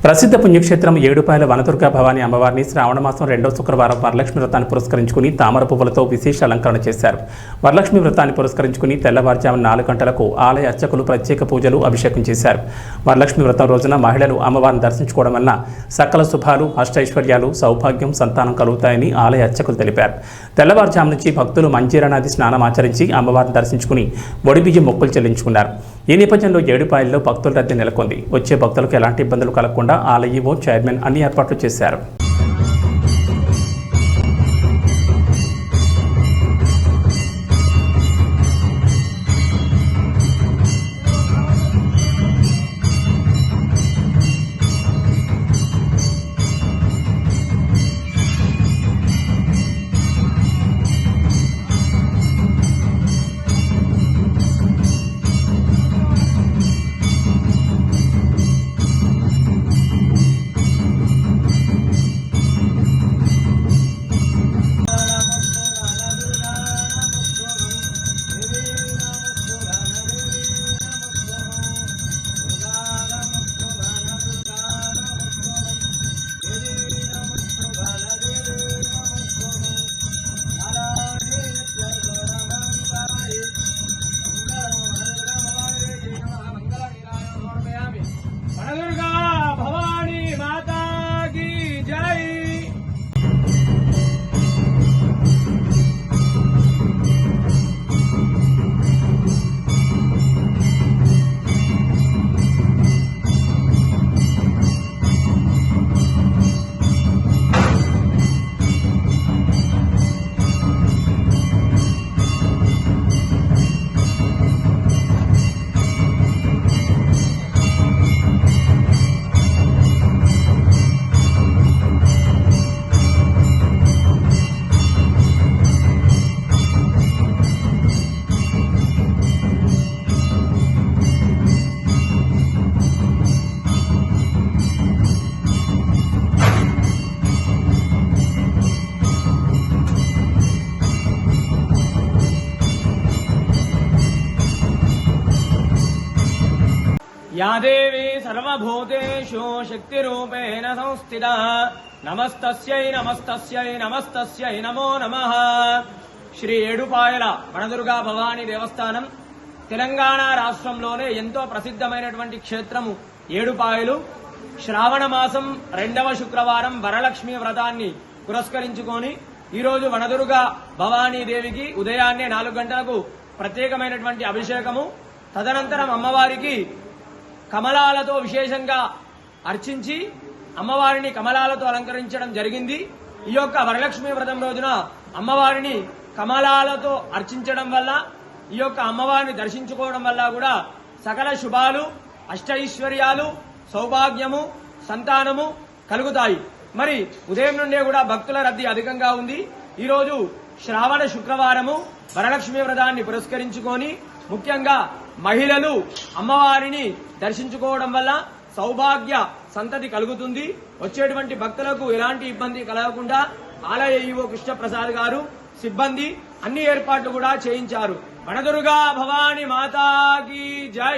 ప్రసిద్ధ పుణ్యక్షేత్రం ఏడుపాయల వనదుర్గా భవానీ అమ్మవారిని శ్రావణమాసం 2వ శుక్రవారం వరలక్ష్మి వ్రతాన్ని పురస్కరించుకుని తామర పువ్వులతో విశేష అలంకరణ చేశారు. వరలక్ష్మి వ్రతాన్ని పురస్కరించుకుని తెల్లవారుజామున 4 గంటలకు ఆలయ అర్చకులు ప్రత్యేక పూజలు అభిషేకం చేశారు. వరలక్ష్మి వ్రతం రోజున మహిళలు అమ్మవారిని దర్శించుకోవడం వల్ల సకల శుభాలు, అష్టైశ్వర్యాలు, సౌభాగ్యం, సంతానం కలుగుతాయని ఆలయ అర్చకులు తెలిపారు. తెల్లవారుజాము నుంచి భక్తులు మంజీరా నది స్నానం ఆచరించి అమ్మవారిని దర్శించుకుని బొడిబియ్యం మొక్కులు చెల్లించుకున్నారు. ఈ నేపథ్యంలో ఏడుపాయల్లో భక్తుల రద్దీ నెలకొంది. వచ్చే భక్తులకు ఎలాంటి ఇబ్బందులు కలగకుండా ఆలయ ఈవో చైర్మన్ అన్ని ఏర్పాట్లు చేశారు. या देवी सर्वभूतेषु शक्तिरूपेण संस्थिता नमस्तस्यै नमस्तस्यै नमस्तस्यै नमो नमः। శ్రీ ఏడుపాయల వనదుర్గా భవానీ దేవస్థానం తెలంగాణ రాష్ట్రంలోనే ఎంతో ప్రసిద్ధమైనటువంటి క్షేత్రము ఏడుపాయలు. శ్రావణ మాసం 2వ శుక్రవారం వరలక్ష్మి వ్రతాన్ని పురస్కరించుకొని ఈరోజు వనదుర్గా భవానీ దేవికి ఉదయాన్నే 4 గంటలకు ప్రత్యేకమైనటువంటి అభిషేకము, తదనంతరం అమ్మవారికి కమలాలతో విశేషంగా అర్చించి అమ్మవారిని కమలాలతో అలంకరించడం జరిగింది. ఈ యొక్క వరలక్ష్మి వ్రతం రోజున అమ్మవారిని కమలాలతో అర్చించడం వల్ల, ఈ యొక్క అమ్మవారిని దర్శించుకోవడం వల్ల కూడా సకల శుభాలు, అష్టైశ్వర్యాలు, సౌభాగ్యము, సంతానము కలుగుతాయి. మరి ఉదయం నుండే కూడా భక్తుల రద్దీ అధికంగా ఉంది. ఈరోజు శ్రావణ శుక్రవారము వరలక్ష్మి వ్రతాన్ని పురస్కరించుకొని ముఖ్యంగా మహిళలు అమ్మవారిని దర్శించుకోవడం వల్ల సౌభాగ్య సంతతి కలుగుతుంది. వచ్చేటువంటి భక్తులకు ఎలాంటి ఇబ్బంది కలగకుండా ఆలయ ఈవో కృష్ణప్రసాద్ గారు, సిబ్బంది అన్ని ఏర్పాట్లు కూడా చేయించారు. వనదుర్గా భవానీ మాతాకి జై.